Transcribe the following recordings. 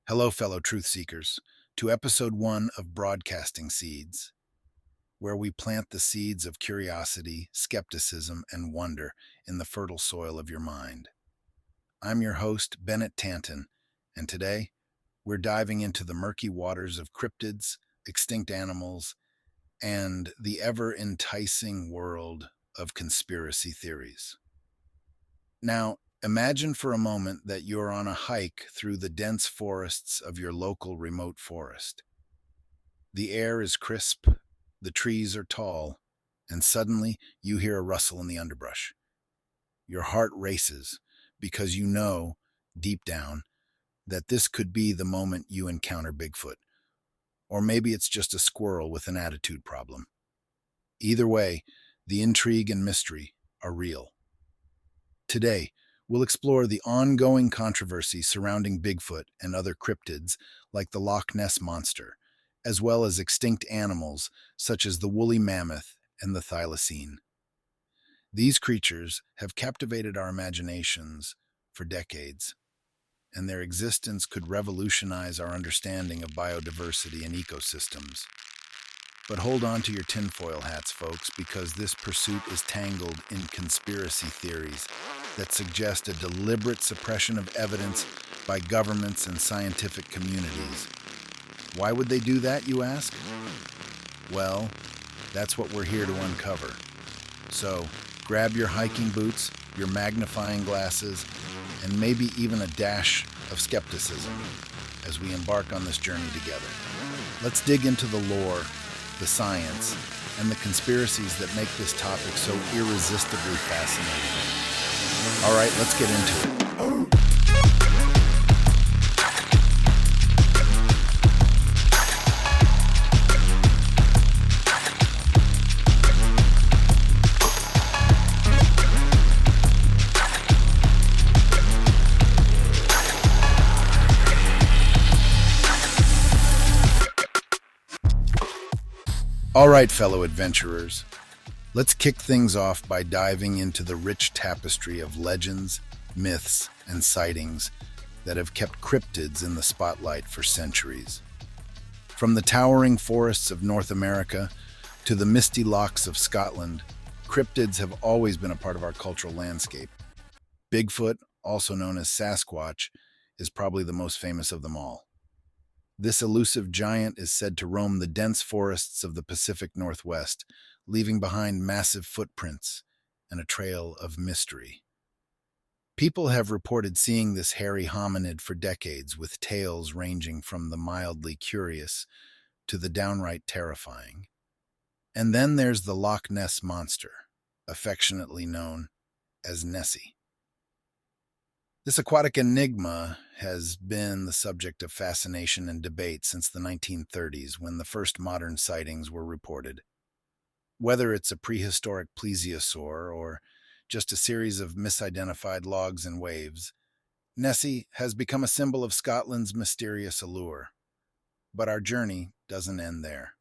Hello, fellow truth seekers, to episode 1 of Broadcasting Seeds, where we plant the seeds of curiosity, skepticism, and wonder in the fertile soil of your mind. I'm your host, Bennett Tanton, and today we're diving into the murky waters of cryptids, extinct animals, and the ever enticing world of conspiracy theories. Now, imagine for a moment that you're on a hike through the dense forests of your local remote forest. The air is crisp, the trees are tall, and suddenly you hear a rustle in the underbrush. Your heart races because you know, deep down, that this could be the moment you encounter Bigfoot. Or maybe it's just a squirrel with an attitude problem. Either way, the intrigue and mystery are real. Today, we'll explore the ongoing controversy surrounding Bigfoot and other cryptids like the Loch Ness Monster, as well as extinct animals such as the woolly mammoth and the thylacine. These creatures have captivated our imaginations for decades, and their existence could revolutionize our understanding of biodiversity and ecosystems. But hold on to your tinfoil hats, folks, because this pursuit is tangled in conspiracy theories that suggest a deliberate suppression of evidence by governments and scientific communities. Why would they do that, you ask? Well, that's what we're here to uncover. So, grab your hiking boots, your magnifying glasses, and maybe even a dash of skepticism as we embark on this journey together. Let's dig into the lore, the science, and the conspiracies that make this topic so irresistibly fascinating. All right, let's get into it. All right, fellow adventurers, let's kick things off by diving into the rich tapestry of legends, myths, and sightings that have kept cryptids in the spotlight for centuries. From the towering forests of North America to the misty lochs of Scotland, cryptids have always been a part of our cultural landscape. Bigfoot, also known as Sasquatch, is probably the most famous of them all. This elusive giant is said to roam the dense forests of the Pacific Northwest, leaving behind massive footprints and a trail of mystery. People have reported seeing this hairy hominid for decades, with tales ranging from the mildly curious to the downright terrifying. And then there's the Loch Ness Monster, affectionately known as Nessie. This aquatic enigma has been the subject of fascination and debate since the 1930s, when the first modern sightings were reported. Whether it's a prehistoric plesiosaur or just a series of misidentified logs and waves, Nessie has become a symbol of Scotland's mysterious allure. But our journey doesn't end there.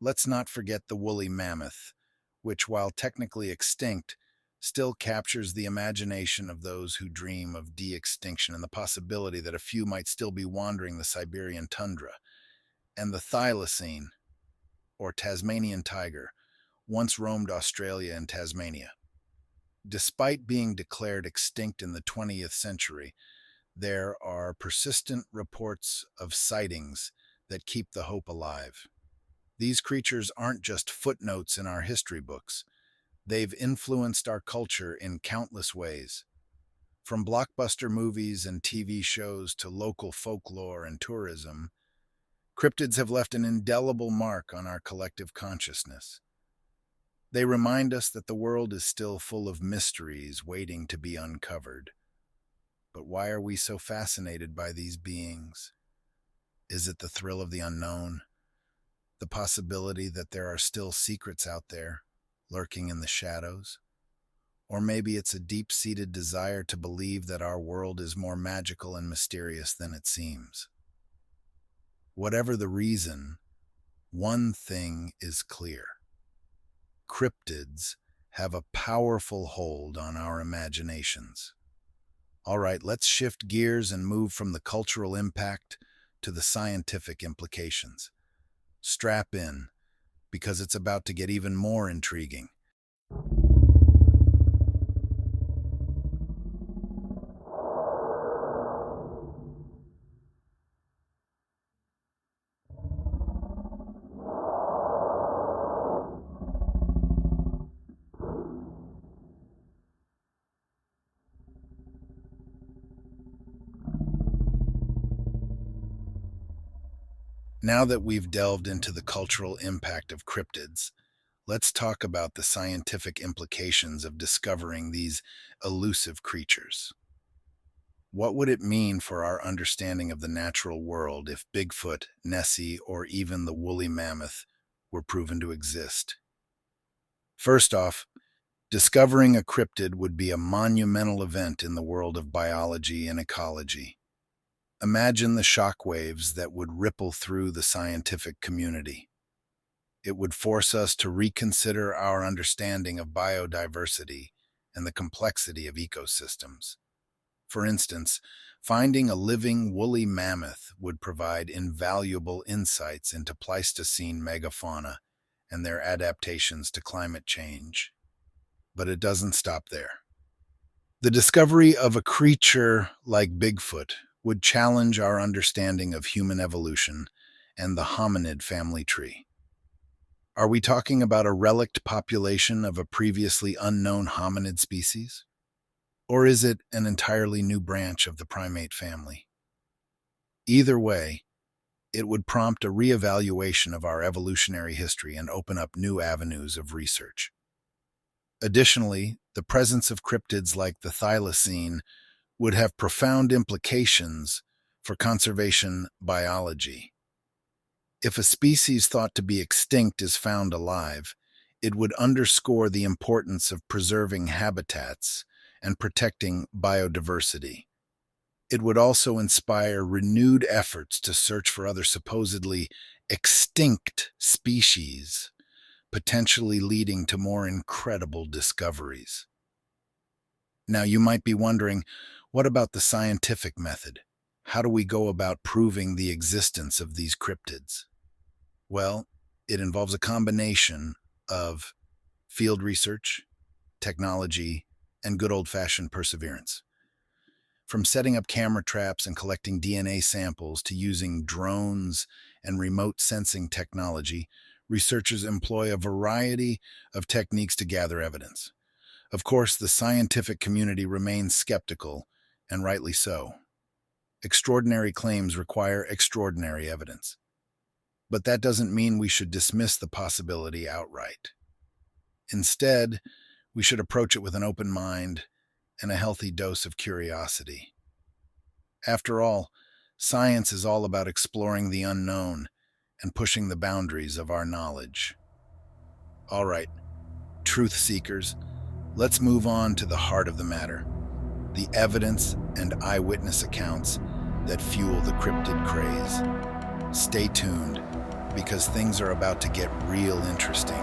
Let's not forget the woolly mammoth, which, while technically extinct, still captures the imagination of those who dream of de-extinction and the possibility that a few might still be wandering the Siberian tundra. And the thylacine, or Tasmanian tiger, once roamed Australia and Tasmania. Despite being declared extinct in the 20th century, there are persistent reports of sightings that keep the hope alive. These creatures aren't just footnotes in our history books. They've influenced our culture in countless ways. From blockbuster movies and TV shows to local folklore and tourism, cryptids have left an indelible mark on our collective consciousness. They remind us that the world is still full of mysteries waiting to be uncovered. But why are we so fascinated by these beings? Is it the thrill of the unknown? The possibility that there are still secrets out there, lurking in the shadows? Or maybe it's a deep-seated desire to believe that our world is more magical and mysterious than it seems. Whatever the reason, one thing is clear. Cryptids have a powerful hold on our imaginations. All right, let's shift gears and move from the cultural impact to the scientific implications. Strap in, because it's about to get even more intriguing. Now that we've delved into the cultural impact of cryptids, let's talk about the scientific implications of discovering these elusive creatures. What would it mean for our understanding of the natural world if Bigfoot, Nessie, or even the woolly mammoth were proven to exist? First off, discovering a cryptid would be a monumental event in the world of biology and ecology. Imagine the shockwaves that would ripple through the scientific community. It would force us to reconsider our understanding of biodiversity and the complexity of ecosystems. For instance, finding a living woolly mammoth would provide invaluable insights into Pleistocene megafauna and their adaptations to climate change. But it doesn't stop there. The discovery of a creature like Bigfoot would challenge our understanding of human evolution and the hominid family tree. Are we talking about a relict population of a previously unknown hominid species? Or is it an entirely new branch of the primate family? Either way, it would prompt a reevaluation of our evolutionary history and open up new avenues of research. Additionally, the presence of cryptids like the thylacine would have profound implications for conservation biology. If a species thought to be extinct is found alive, it would underscore the importance of preserving habitats and protecting biodiversity. It would also inspire renewed efforts to search for other supposedly extinct species, potentially leading to more incredible discoveries. Now, you might be wondering, what about the scientific method? How do we go about proving the existence of these cryptids? Well, it involves a combination of field research, technology, and good old-fashioned perseverance. From setting up camera traps and collecting DNA samples to using drones and remote sensing technology, researchers employ a variety of techniques to gather evidence. Of course, the scientific community remains skeptical, and rightly so. Extraordinary claims require extraordinary evidence. But that doesn't mean we should dismiss the possibility outright. Instead, we should approach it with an open mind and a healthy dose of curiosity. After all, science is all about exploring the unknown and pushing the boundaries of our knowledge. All right, truth seekers, let's move on to the heart of the matter, the evidence and eyewitness accounts that fuel the cryptid craze. Stay tuned, because things are about to get real interesting.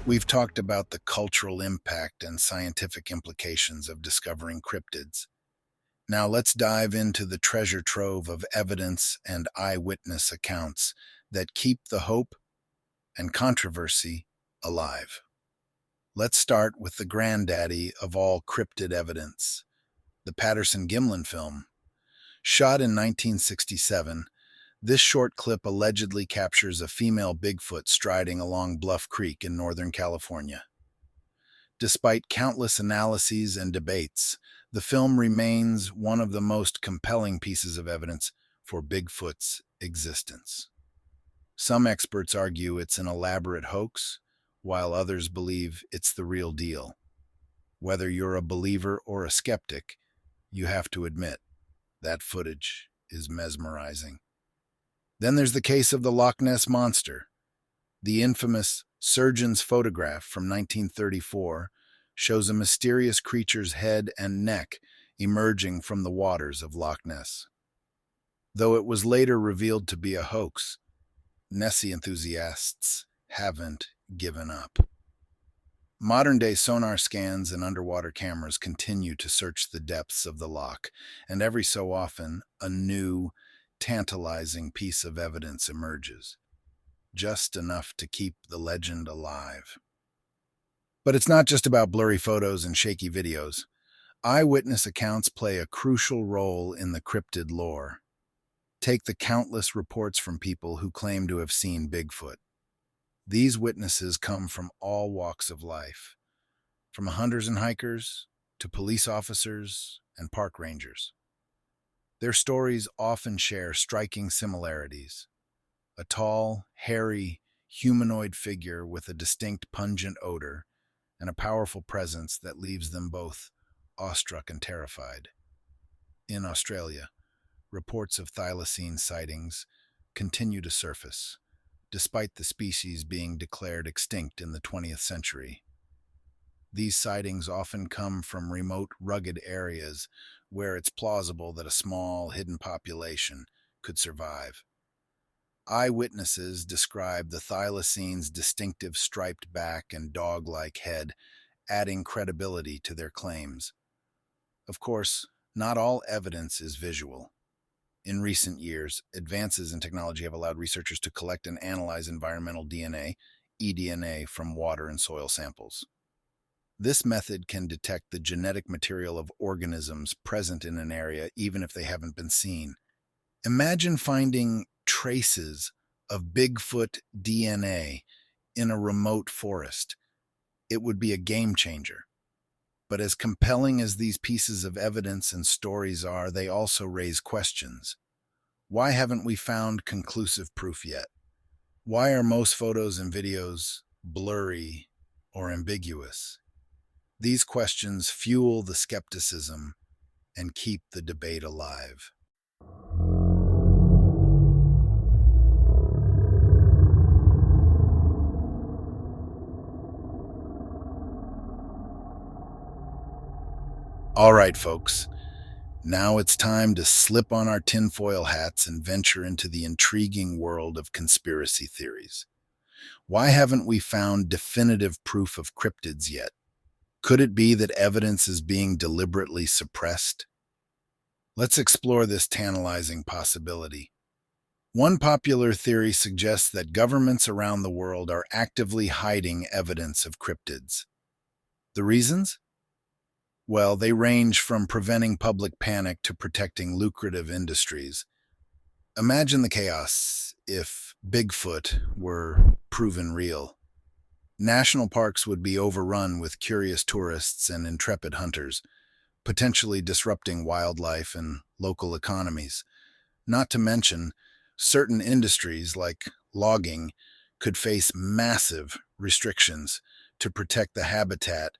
We've talked about the cultural impact and scientific implications of discovering cryptids. Now let's dive into the treasure trove of evidence and eyewitness accounts that keep the hope and controversy alive. Let's start with the granddaddy of all cryptid evidence, the Patterson-Gimlin film. Shot in 1967, this short clip allegedly captures a female Bigfoot striding along Bluff Creek in Northern California. Despite countless analyses and debates, the film remains one of the most compelling pieces of evidence for Bigfoot's existence. Some experts argue it's an elaborate hoax, while others believe it's the real deal. Whether you're a believer or a skeptic, you have to admit that footage is mesmerizing. Then there's the case of the Loch Ness Monster. The infamous surgeon's photograph from 1934 shows a mysterious creature's head and neck emerging from the waters of Loch Ness. Though it was later revealed to be a hoax, Nessie enthusiasts haven't given up. Modern-day sonar scans and underwater cameras continue to search the depths of the loch, and every so often, a new, tantalizing piece of evidence emerges, just enough to keep the legend alive. But it's not just about blurry photos and shaky videos. Eyewitness accounts play a crucial role in the cryptid lore. Take the countless reports from people who claim to have seen Bigfoot. These witnesses come from all walks of life, from hunters and hikers to police officers and park rangers. Their stories often share striking similarities. A tall, hairy, humanoid figure with a distinct pungent odor and a powerful presence that leaves them both awestruck and terrified. In Australia, reports of thylacine sightings continue to surface, despite the species being declared extinct in the 20th century. These sightings often come from remote, rugged areas where it's plausible that a small, hidden population could survive. Eyewitnesses describe the thylacine's distinctive striped back and dog-like head, adding credibility to their claims. Of course, not all evidence is visual. In recent years, advances in technology have allowed researchers to collect and analyze environmental DNA, eDNA, from water and soil samples. This method can detect the genetic material of organisms present in an area even if they haven't been seen. Imagine finding traces of Bigfoot DNA in a remote forest. It would be a game changer. But as compelling as these pieces of evidence and stories are, they also raise questions. Why haven't we found conclusive proof yet? Why are most photos and videos blurry or ambiguous? These questions fuel the skepticism and keep the debate alive. All right, folks. Now it's time to slip on our tinfoil hats and venture into the intriguing world of conspiracy theories. Why haven't we found definitive proof of cryptids yet? Could it be that evidence is being deliberately suppressed? Let's explore this tantalizing possibility. One popular theory suggests that governments around the world are actively hiding evidence of cryptids. The reasons? Well, they range from preventing public panic to protecting lucrative industries. Imagine the chaos if Bigfoot were proven real. National parks would be overrun with curious tourists and intrepid hunters, potentially disrupting wildlife and local economies. Not to mention, certain industries like logging could face massive restrictions to protect the habitat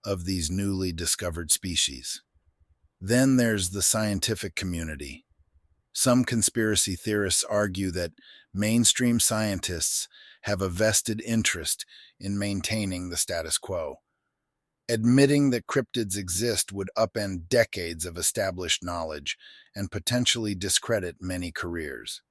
of these newly discovered species. Then there's the scientific community. Some conspiracy theorists argue that mainstream scientists have a vested interest in maintaining the status quo. Admitting that cryptids exist would upend decades of established knowledge and potentially discredit many careers.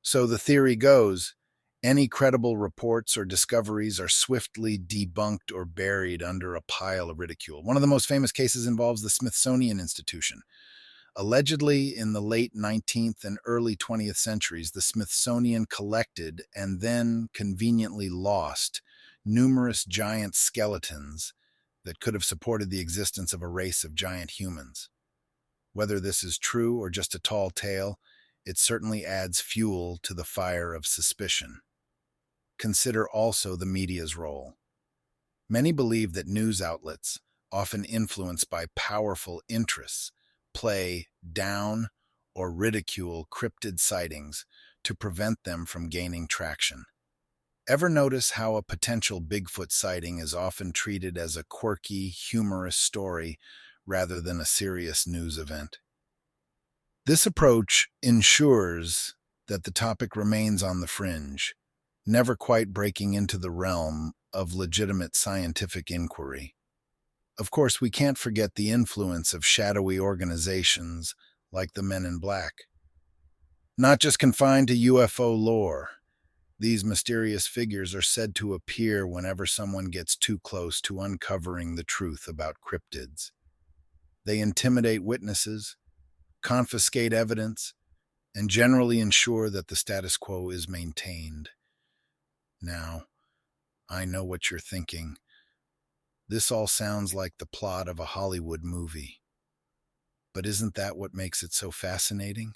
So the theory goes, any credible reports or discoveries are swiftly debunked or buried under a pile of ridicule. One of the most famous cases involves the Smithsonian Institution. Allegedly, in the late 19th and early 20th centuries, the Smithsonian collected and then conveniently lost numerous giant skeletons that could have supported the existence of a race of giant humans. Whether this is true or just a tall tale, it certainly adds fuel to the fire of suspicion. Consider also the media's role. Many believe that news outlets, often influenced by powerful interests, play down or ridicule cryptid sightings to prevent them from gaining traction. Ever notice how a potential Bigfoot sighting is often treated as a quirky, humorous story rather than a serious news event? This approach ensures that the topic remains on the fringe, never quite breaking into the realm of legitimate scientific inquiry. Of course, we can't forget the influence of shadowy organizations like the Men in Black. Not just confined to UFO lore, these mysterious figures are said to appear whenever someone gets too close to uncovering the truth about cryptids. They intimidate witnesses, confiscate evidence, and generally ensure that the status quo is maintained. Now, I know what you're thinking. This all sounds like the plot of a Hollywood movie. But isn't that what makes it so fascinating?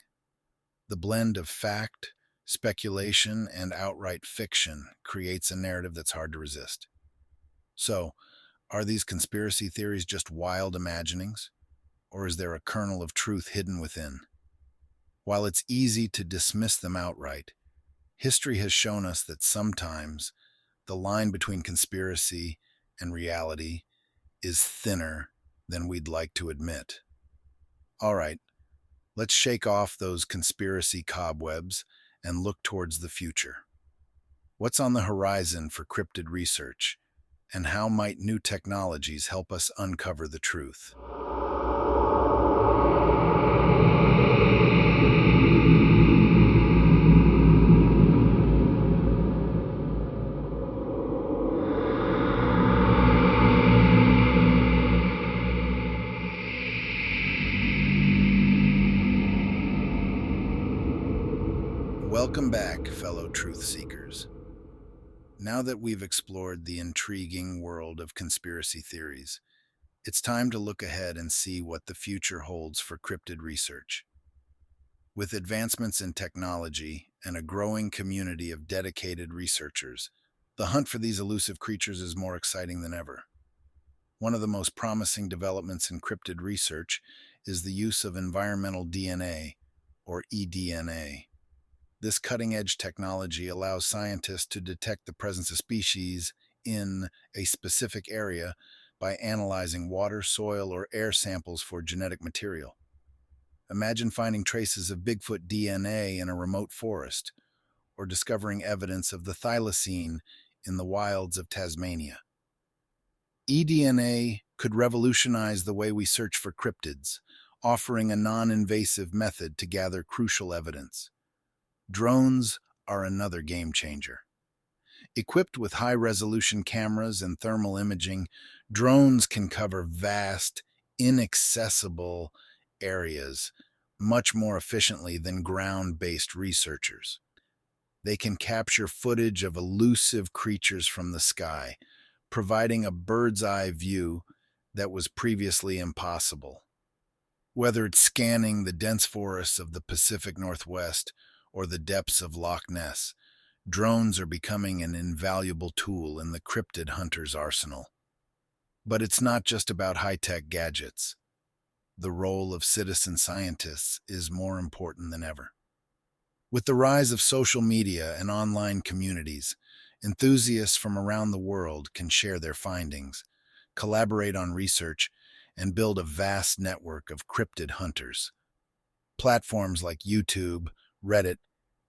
The blend of fact, speculation, and outright fiction creates a narrative that's hard to resist. So, are these conspiracy theories just wild imaginings? Or is there a kernel of truth hidden within? While it's easy to dismiss them outright, history has shown us that sometimes the line between conspiracy and reality is thinner than we'd like to admit. All right, let's shake off those conspiracy cobwebs and look towards the future. What's on the horizon for cryptid research, and how might new technologies help us uncover the truth? Welcome back, fellow truth seekers. Now that we've explored the intriguing world of conspiracy theories, it's time to look ahead and see what the future holds for cryptid research. With advancements in technology and a growing community of dedicated researchers, the hunt for these elusive creatures is more exciting than ever. One of the most promising developments in cryptid research is the use of environmental DNA, or eDNA. This cutting-edge technology allows scientists to detect the presence of species in a specific area by analyzing water, soil, or air samples for genetic material. Imagine finding traces of Bigfoot DNA in a remote forest, or discovering evidence of the thylacine in the wilds of Tasmania. eDNA could revolutionize the way we search for cryptids, offering a non-invasive method to gather crucial evidence. Drones are another game changer. Equipped with high-resolution cameras and thermal imaging, drones can cover vast, inaccessible areas much more efficiently than ground-based researchers. They can capture footage of elusive creatures from the sky, providing a bird's-eye view that was previously impossible. Whether it's scanning the dense forests of the Pacific Northwest or the depths of Loch Ness, drones are becoming an invaluable tool in the cryptid hunter's arsenal. But it's not just about high-tech gadgets. The role of citizen scientists is more important than ever. With the rise of social media and online communities, enthusiasts from around the world can share their findings, collaborate on research, and build a vast network of cryptid hunters. Platforms like YouTube, Reddit,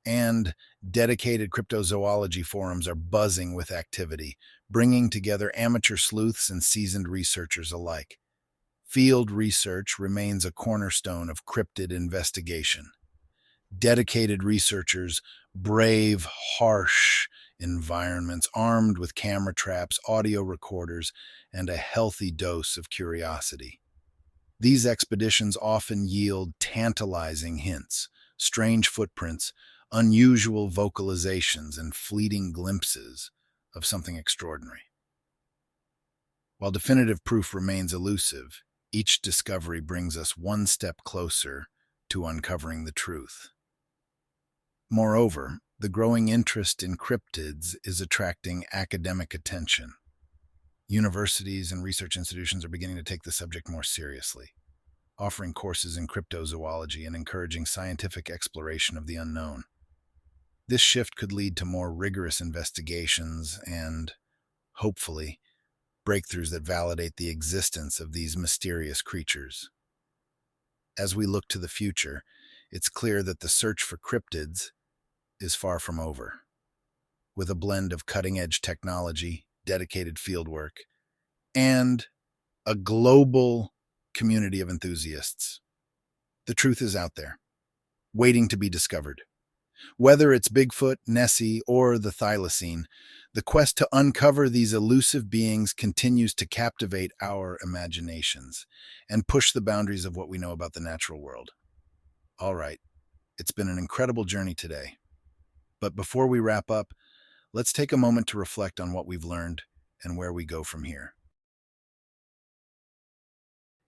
and dedicated cryptozoology forums are buzzing with activity, bringing together amateur sleuths and seasoned researchers alike. Field research remains a cornerstone of cryptid investigation. Dedicated researchers brave harsh environments armed with camera traps, audio recorders, and a healthy dose of curiosity. These expeditions often yield tantalizing hints, strange footprints, unusual vocalizations, and fleeting glimpses of something extraordinary. While definitive proof remains elusive, each discovery brings us one step closer to uncovering the truth. Moreover, the growing interest in cryptids is attracting academic attention. Universities and research institutions are beginning to take the subject more seriously, offering courses in cryptozoology and encouraging scientific exploration of the unknown. This shift could lead to more rigorous investigations and, hopefully, breakthroughs that validate the existence of these mysterious creatures. As we look to the future, it's clear that the search for cryptids is far from over. With a blend of cutting-edge technology, dedicated fieldwork, and a global community of enthusiasts. The truth is out there, waiting to be discovered. Whether it's Bigfoot, Nessie, or the thylacine, the quest to uncover these elusive beings continues to captivate our imaginations and push the boundaries of what we know about the natural world. All right, it's been an incredible journey today. But before we wrap up, let's take a moment to reflect on what we've learned and where we go from here.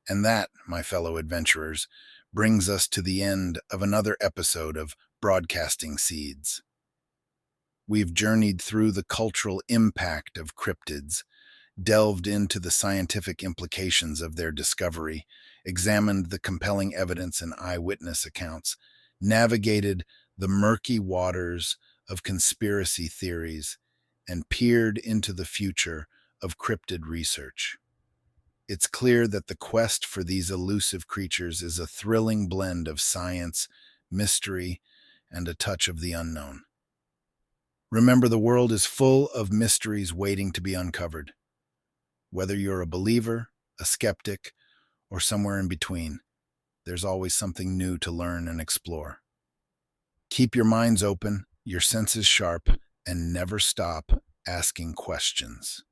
And that, my fellow adventurers, brings us to the end of another episode of Broadcasting Seeds. We've journeyed through the cultural impact of cryptids, delved into the scientific implications of their discovery, examined the compelling evidence and eyewitness accounts, navigated the murky waters of conspiracy theories, and peered into the future of cryptid research. It's clear that the quest for these elusive creatures is a thrilling blend of science, mystery, and a touch of the unknown. Remember, the world is full of mysteries waiting to be uncovered. Whether you're a believer, a skeptic, or somewhere in between, there's always something new to learn and explore. Keep your minds open, your senses sharp, and never stop asking questions.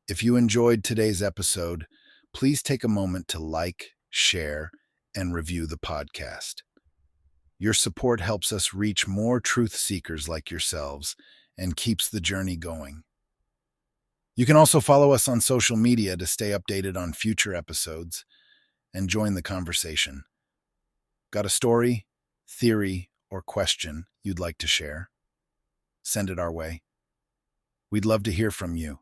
If you enjoyed today's episode, please take a moment to like, share, and review the podcast. Your support helps us reach more truth seekers like yourselves and keeps the journey going. You can also follow us on social media to stay updated on future episodes and join the conversation. Got a story, theory, or question you'd like to share? Send it our way. We'd love to hear from you,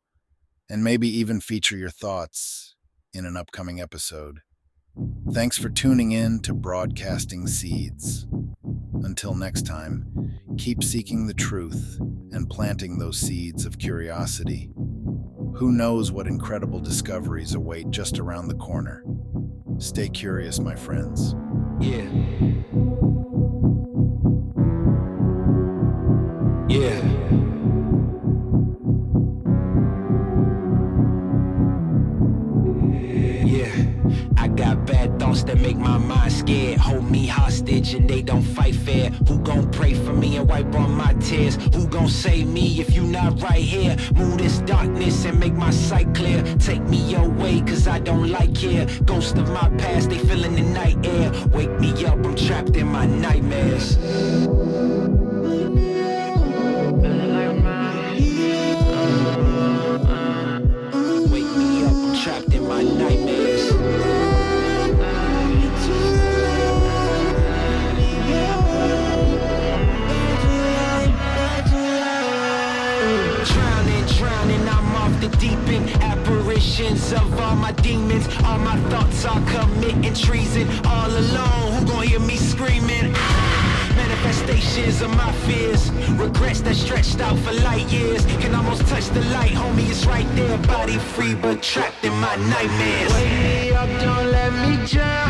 and maybe even feature your thoughts in an upcoming episode. Thanks for tuning in to Broadcasting Seeds. Until next time, keep seeking the truth and planting those seeds of curiosity. Who knows what incredible discoveries await just around the corner? Stay curious, my friends. Yeah. Yeah. I got bad thoughts that make my mind scared. Hold me hostage and they don't fight fair. Who gon' pray for me and wipe on my tears? Who gon' save me if you not right here? Move this darkness and make my sight clear. Take me your way cause I don't like here. Ghosts of my past, they feeling the night air. Wake me up, I'm trapped in my nightmares. Wake me up, I'm trapped in my nightmares. Drowning, I'm off the deep end. Apparitions of all my demons. All my thoughts are committing treason. All alone, who gon' hear me screaming? Manifestations of my fears. Regrets that stretched out for light years. Can almost touch the light, homie, it's right there. Body free but trapped in my nightmares. Wake me up, don't let me drown.